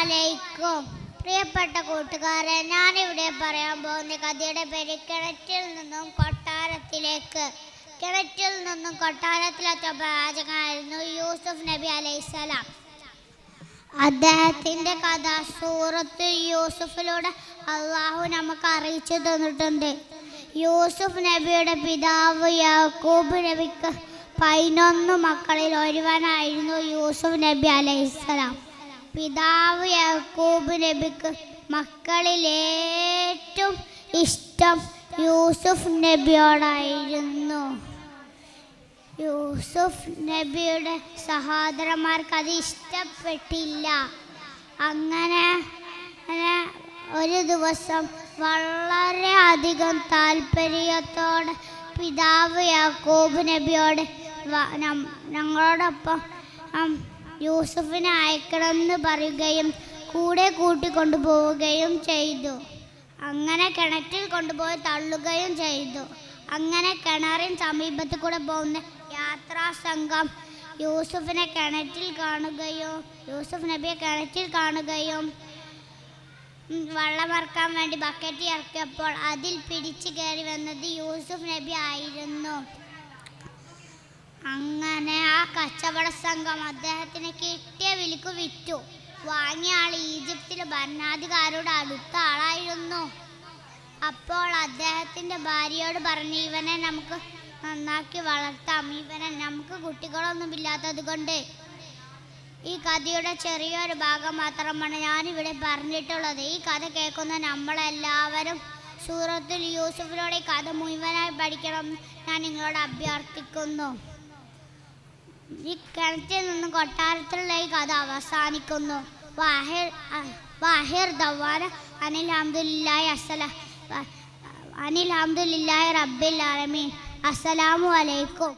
അലൈക്കും. പ്രിയപ്പെട്ട കൂട്ടുകാരെ, ഞാനിവിടെ പറയാൻ പോകുന്ന കഥയുടെ പേര് കിണറ്റിൽ നിന്നും കൊട്ടാരത്തിലേക്ക്. കിണറ്റിൽ നിന്നും കൊട്ടാരത്തിലെത്തിയ പ്രവാചകനായിരുന്നു യൂസുഫ് നബി അലൈഹിസ്സലാം. അദ്ദേഹത്തിൻ്റെ കഥ സൂറത്ത് യൂസുഫിലൂടെ അള്ളാഹു നമുക്ക് അറിയിച്ചു തന്നിട്ടുണ്ട്. യൂസുഫ് നബിയുടെ പിതാവ് യാക്കൂബ് നബിക്ക് 11 മക്കളിൽ ഒരുവനായിരുന്നു യൂസുഫ് നബി അലൈഹിസ്സലാം. പിതാവ് യാക്കൂബ് നബിക്ക് മക്കളിൽ ഏറ്റവും ഇഷ്ടം യൂസുഫ് നബിയോടായിരുന്നു. യൂസുഫ് നബിയുടെ സഹോദരന്മാർക്ക് അത് ഇഷ്ടപ്പെട്ടില്ല. അങ്ങനെ ഒരു ദിവസം വളരെ അധികം താല്പര്യത്തോടെ പിതാവ് യാക്കൂബ് നബിയോട് ഞങ്ങളോടൊപ്പം യൂസുഫിനെ അയക്കണമെന്ന് പറയുകയും കൂടെ കൂട്ടിക്കൊണ്ടുപോവുകയും ചെയ്തു. അങ്ങനെ കിണറ്റിൽ കൊണ്ടുപോയി തള്ളുകയും ചെയ്തു. അങ്ങനെ കിണറിന് സമീപത്ത് കൂടെ പോകുന്ന യാത്രാ സംഘം യൂസുഫ് നബിയെ കിണറ്റിൽ കാണുകയും വെള്ളമിറക്കാൻ വേണ്ടി ബക്കറ്റ് ഇറക്കിയപ്പോൾ അതിൽ പിടിച്ചു കയറി വന്നത് യൂസുഫ് നബി ആയിരുന്നു. അങ്ങനെ ആ കച്ചവട സംഘം അദ്ദേഹത്തിന് കിട്ടിയ വിലക്ക് വിറ്റു. വാങ്ങിയ ആൾ ഈജിപ്തിലെ ഭരണാധികാരിയുടെ അടുത്ത ആളായിരുന്നു. അപ്പോൾ അദ്ദേഹത്തിൻ്റെ ഭാര്യയോട് പറഞ്ഞു, ഇവനെ നമുക്ക് നന്നാക്കി വളർത്താം, ഇവനെ നമുക്ക് കുട്ടികളൊന്നുമില്ലാത്തത് കൊണ്ട്. ഈ കഥയുടെ ചെറിയൊരു ഭാഗം മാത്രമാണ് ഞാനിവിടെ പറഞ്ഞിട്ടുള്ളത്. ഈ കഥ കേൾക്കുന്ന നമ്മളെല്ലാവരും സൂറത്തുൽ യൂസുഫിലൂടെ ഈ കഥ മുഴുവനായി പഠിക്കണം ഞാൻ നിങ്ങളോട് അഭ്യർത്ഥിക്കുന്നു. ഈ കിണറ്റിൽ നിന്നും കൊട്ടാരത്തിലുള്ള ഈ കഥ അവസാനിക്കുന്നു. വാഹിർ ദവാന അനിൽ ഹംദുലില്ലാഹി റബ്ബിൽ ആലമീൻ. അസ്സലാമു അലൈക്കും.